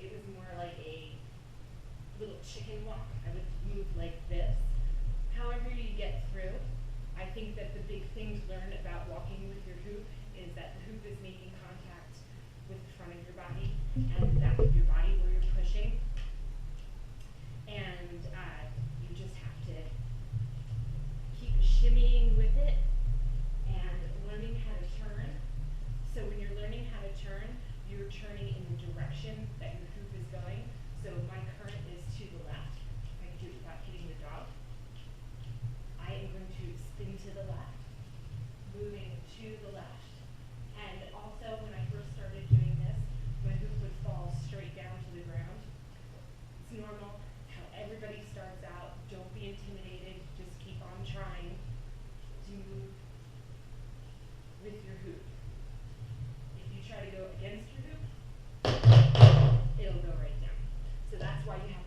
it was more like a little chicken walk. I would move like this. However you get through, I think that the big thing to learn about walking with your hoop is that the hoop is making contact with the front of your body and the back of your body where you're pushing. And you just have to keep shimmying with it and learning how to turn. So when you're learning how to turn, you're turning in the direction that your hoop is going. So my current is to the left. I can do it without hitting the dog. I am going to spin to the left, moving to the left. And also when I first started doing this, my hoop would fall straight down to the ground. It's normal how everybody starts out. Don't be intimidated. Just keep on trying to move with your hoop. If you try to go against your hoop, it'll go right down. So that's why you have